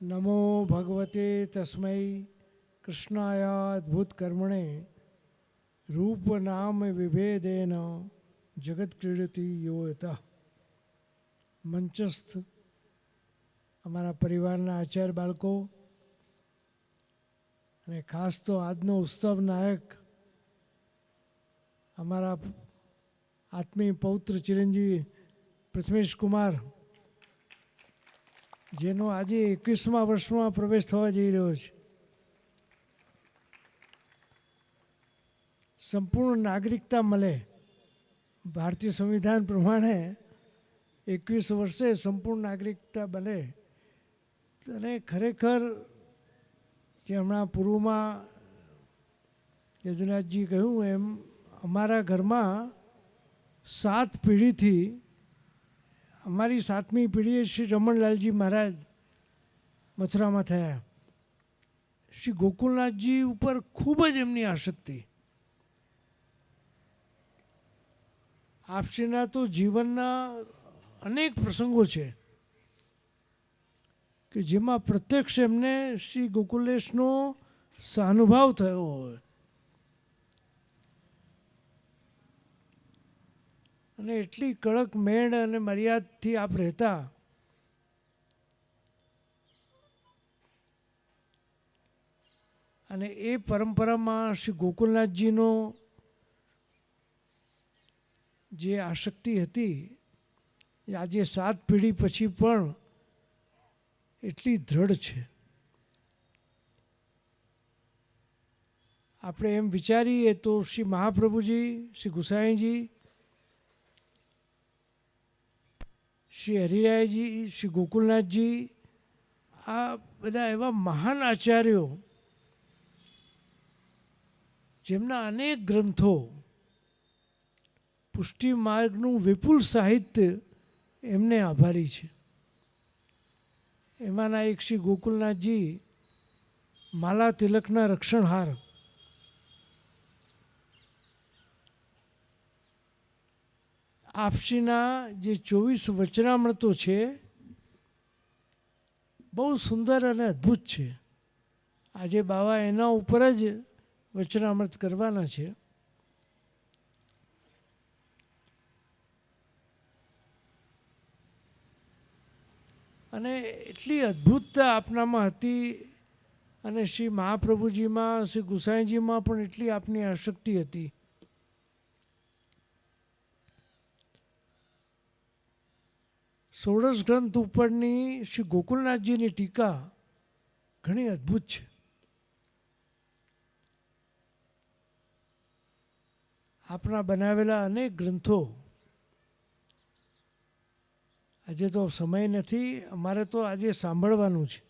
नमो भगवते तस्मै कृष्णाय अद्भुत कर्मणे रूप नाम विभेदेन जगत क्रीडति यो यतः મંચસ્થ અમારા પરિવારના આચાર્ય બાળકો અને ખાસ તો આજનો ઉત્સવ નાયક અમારા આત્મીય પૌત્ર ચિરંજીવી પ્રથમેશ કુમાર, જેનો આજે 21મા વર્ષમાં પ્રવેશ થવા જઈ રહ્યો છે. સંપૂર્ણ નાગરિકતા મળે ભારતીય સંવિધાન પ્રમાણે 21 વર્ષે સંપૂર્ણ નાગરિકતા બને. અને ખરેખર જે હમણાં પૂર્વમાં યદુનાથજી કહ્યું એમ અમારા ઘરમાં 7 પેઢીથી અમારી 7મી પેઢીએ શ્રી રમણલાલજી મહારાજ મથુરામાં થયા. શ્રી ગોકુલનાથજી ઉપર ખૂબ જ એમની આસક્તિ. આપશ્રીના તો જીવનના અનેક પ્રસંગો છે કે જેમાં પ્રત્યક્ષ એમને શ્રી ગોકુલેશનો સહાનુભાવ થયો હોય. અને એટલી કડક મેળ અને મર્યાદથી આપ રહેતા. અને એ પરંપરામાં શ્રી ગોકુલનાથજીનો જે આસક્તિ હતી એ આજે 7 પેઢી પછી પણ એટલી દ્રઢ છે. આપણે એમ વિચારીએ તો શ્રી મહાપ્રભુજી, શ્રી ગુસાઈજી, શ્રી હરિરાયજી, શ્રી ગોકુલનાથજી, આ બધા એવા મહાન આચાર્યો જેમના અનેક ગ્રંથો, પુષ્ટિ માર્ગનું વિપુલ સાહિત્ય એમને આભારી છે. એમાંના એક શ્રી ગોકુલનાથજી માલા તિલકના રક્ષણહાર. આપશ્રીના જે 24 વચનામૃતો છે બહુ સુંદર અને અદ્ભુત છે. આજે બાવા એના ઉપર જ વચનામૃત કરવાના છે. અને એટલી અદ્ભુતતા આપનામાં હતી. અને શ્રી મહાપ્રભુજીમાં, શ્રી ગુસાઈજીમાં પણ એટલી આપની આસક્તિ હતી. ષોડશ ગ્રંથ ઉપરની શ્રી ગોકુલનાથજીની ટીકા ઘણી અદ્ભુત છે. આપના બનાવેલા અનેક ગ્રંથો, આજે તો સમય નથી, અમારે તો આજે સાંભળવાનું છે.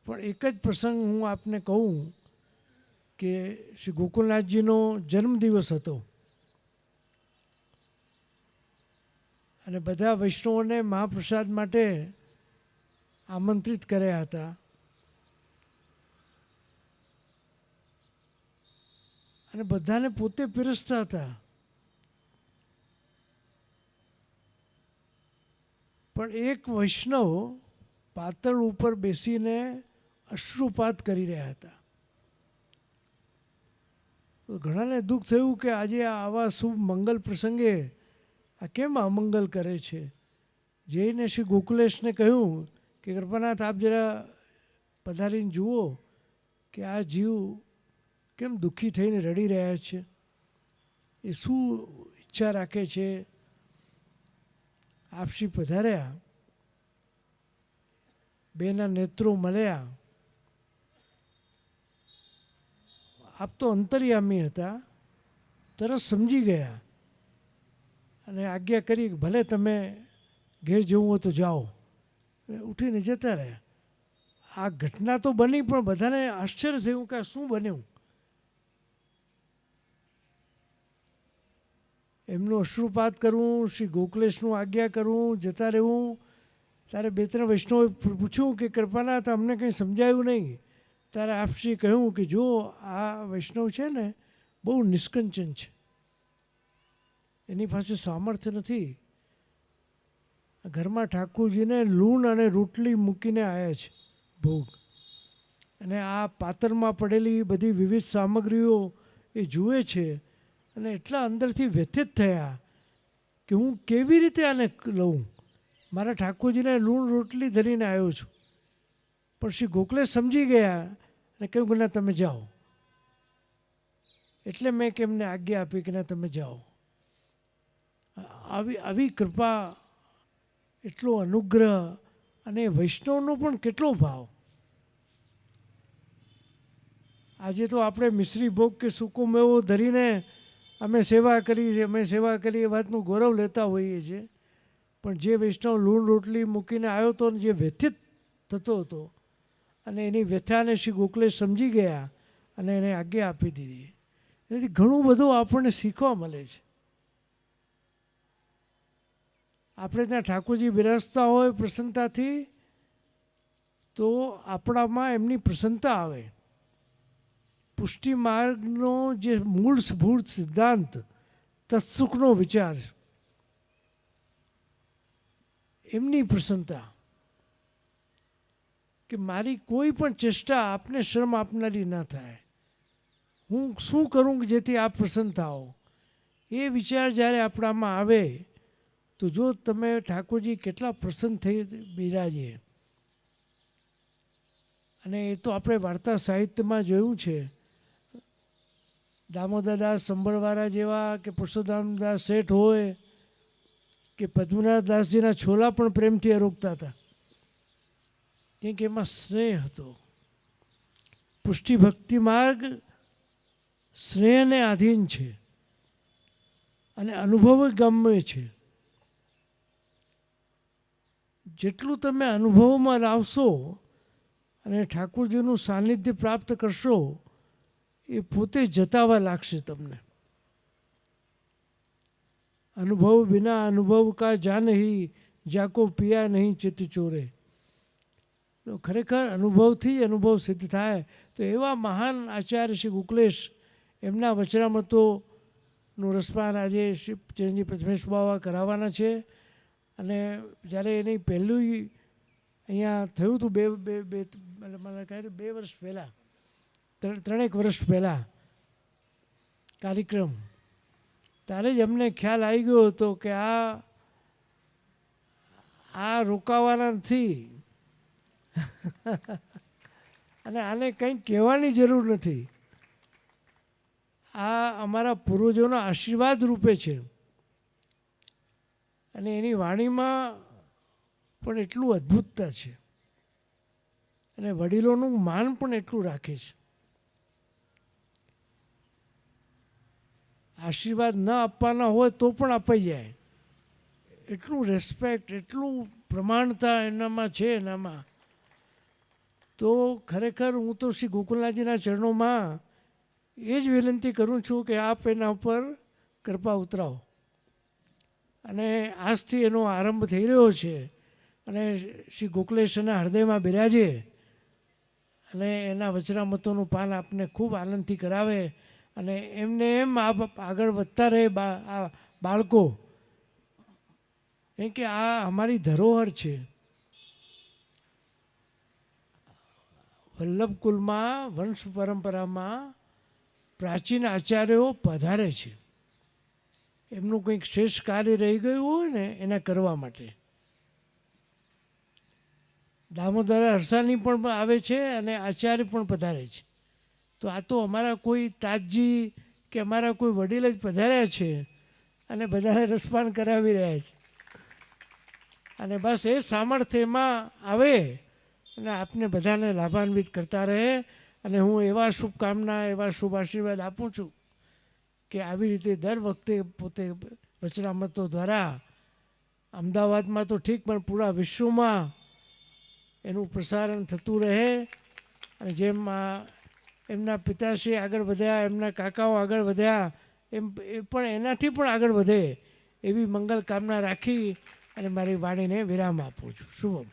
પણ એક જ પ્રસંગ હું આપને કહું કે શ્રી ગોકુલનાથજીનો જન્મદિવસ હતો અને બધા વૈષ્ણવોને મહાપ્રસાદ માટે આમંત્રિત કર્યા હતા. અને બધાને પોતે પીરસતા હતા. પણ એક વૈષ્ણવ પાતળ ઉપર બેસીને અશ્રુપાત કરી રહ્યા હતા. તો ઘણાને દુઃખ થયું કે આજે આવા શુભ મંગલ પ્રસંગે આ કેમ અમંગલ કરે છે. જઈને શ્રી ગોકુલેશને કહ્યું કે કૃપાનાથ, આપ જરા પધારીને જુઓ કે આ જીવ કેમ દુઃખી થઈને રડી રહ્યા છે, એ શું ઈચ્છા રાખે છે. આપશ્રી પધાર્યા, બેના નેત્રો મળ્યા. આપ તો અંતર્યામી હતા, તરત સમજી ગયા અને આજ્ઞા કરી કે ભલે તમે ઘેર જવું હોય તો જાઓ. ઉઠીને જતા રહ્યા. આ ઘટના તો બની, પણ બધાને આશ્ચર્ય થયું કે આ શું બન્યું. એમનું અશ્રુપાત કરવું, શ્રી ગોકુલેશનું આજ્ઞા કરવું, જતા રહેવું. ત્યારે 2-3 વૈષ્ણવોએ પૂછ્યું કે કૃપાનાથ, અમને કંઈ સમજાયું નહીં. ત્યારે આપશ્રી કહ્યું કે જો આ વૈષ્ણવ છે ને બહુ નિષ્કંચન છે, એની પાસે સામર્થ્ય નથી. ઘરમાં ઠાકોરજીને લૂણ અને રોટલી મૂકીને આવ્યા છે. ભોગ. અને આ પાત્રમાં પડેલી બધી વિવિધ સામગ્રીઓ એ જુએ છે અને એટલા અંદરથી વ્યથિત થયા કે હું કેવી રીતે આને લઉં. મારા ઠાકોરજીને લૂણ રોટલી ધરીને આવ્યો છું. પણ શ્રી ગોખલે સમજી ગયા અને કહ્યું કે ના તમે જાઓ. એટલે મેં કેમને આજ્ઞા આપી કે ના તમે જાઓ. આવી કૃપા, એટલો અનુગ્રહ અને વૈષ્ણવનો પણ કેટલો ભાવ. આજે તો આપણે મિશ્રી ભોગ કે સૂકો મેવો ધરીને અમે સેવા કરી એ વાતનું ગૌરવ લેતા હોઈએ છીએ. પણ જે વૈષ્ણવ લૂણ રોટલી મૂકીને આવ્યો હતો ને જે વ્યથિત થતો હતો અને એની વ્યથાને શ્રી ગોખલે સમજી ગયા અને એને આજ્ઞા આપી દીધી. એનાથી ઘણું બધું આપણને શીખવા મળે છે. આપણે ત્યાં ઠાકોરજી બિરાજતા હોય પ્રસન્નતાથી તો આપણામાં એમની પ્રસન્નતા આવે. પુષ્ટિ માર્ગનો જે મૂળભૂત સિદ્ધાંત તત્સુખનો વિચાર, એમની પ્રસન્નતા કે મારી કોઈ પણ ચેષ્ટા આપને શ્રમ આપનારી ન થાય. હું શું કરું કે જેથી આપ પ્રસન્ન થાઓ. એ વિચાર જ્યારે આપણામાં આવે તો જો તમે ઠાકોરજી કેટલા પ્રસન્ન થઈ બિરાજે. અને એ તો આપણે વાર્તા સાહિત્યમાં જોયું છે. દામોદરદાસ સંબળવાળા જેવા કે પુરુષોત્તમદાસ શેઠ હોય કે પદ્મનાભદાસજીના છોલા પણ પ્રેમથી આરોગતા હતા. કેમ કે એમાં સ્નેહ હતો. પુષ્ટિ ભક્તિ માર્ગ સ્નેહને આધીન છે અને અનુભવ ગમે છે. જેટલું તમે અનુભવમાં લાવશો અને ઠાકોરજીનું સાનિધ્ય પ્રાપ્ત કરશો એ પોતે જતાવા લાગશે તમને. અનુભવ બિના અનુભવ કા જાનહી જાકો પિયા નહીં ચિત્ત ચોરે. તો ખરેખર અનુભવથી અનુભવ સિદ્ધ થાય. તો એવા મહાન આચાર્ય શ્રી ગોખલેશ, એમના વચનામૃતોનું રસપાન આજે શ્રી ચિરંજીવ પ્રથમેશ બાવા કરાવવાના છે. અને જ્યારે એની પહેલું અહીંયા થયું હતું બે વર્ષ પહેલાં, 3 વર્ષ પહેલાં કાર્યક્રમ, ત્યારે જ અમને ખ્યાલ આવી ગયો હતો કે આ રોકાવાના નથી. અને આને કંઈ કહેવાની જરૂર નથી. આ અમારા પૂર્વજોના આશીર્વાદ રૂપે છે. અને એની વાણીમાં પણ એટલું અદ્ભુતતા છે અને વડીલોનું માન પણ એટલું રાખે છે. આશીર્વાદ ન આપવાના હોય તો પણ અપાઈ જાય. એટલું રેસ્પેક્ટ, એટલું પ્રમાણતા એનામાં છે. એનામાં તો ખરેખર હું તો શ્રી ગોકુલનાથજીના ચરણોમાં એ જ વિનંતી કરું છું કે આપ એના ઉપર કૃપા ઉતરાવો. અને આજથી એનો આરંભ થઈ રહ્યો છે. અને શ્રી ગોખલેશના હૃદયમાં બિરાજે અને એના વચનામૃતોનું પાન આપને ખૂબ આનંદથી કરાવે. અને એમને એમ આગળ વધતા રહે આ બાળકો. કેમ કે આ અમારી ધરોહર છે. વલ્લભકુલમાં વંશ પરંપરામાં પ્રાચીન આચાર્યો પધારે છે. એમનું કંઈક શ્રેષ્ઠ કાર્ય રહી ગયું હોય ને એના કરવા માટે. દામોદર હરસાની પણ આવે છે અને આચાર્ય પણ પધારે છે. તો આ તો અમારા કોઈ તાજજી કે અમારા કોઈ વડીલ જ પધાર્યા છે અને બધાને રસપાન કરાવી રહ્યા છે. અને બસ એ સામર્થ્યમાં આવે અને આપને બધાને લાભાન્વિત કરતા રહે. અને હું એવા શુભકામના, એવા શુભ આશીર્વાદ આપું છું કે આવી રીતે દર વખતે પોતે વચનામૃતો દ્વારા અમદાવાદમાં તો ઠીક પણ પૂરા વિશ્વમાં એનું પ્રસારણ થતું રહે. અને જેમ એમના પિતાશ્રી આગળ વધ્યા, એમના કાકાઓ આગળ વધ્યા, એમ એ પણ એનાથી પણ આગળ વધે એવી મંગલ કામના રાખી અને મારી વાણીને વિરામ આપું છું. શુભમ.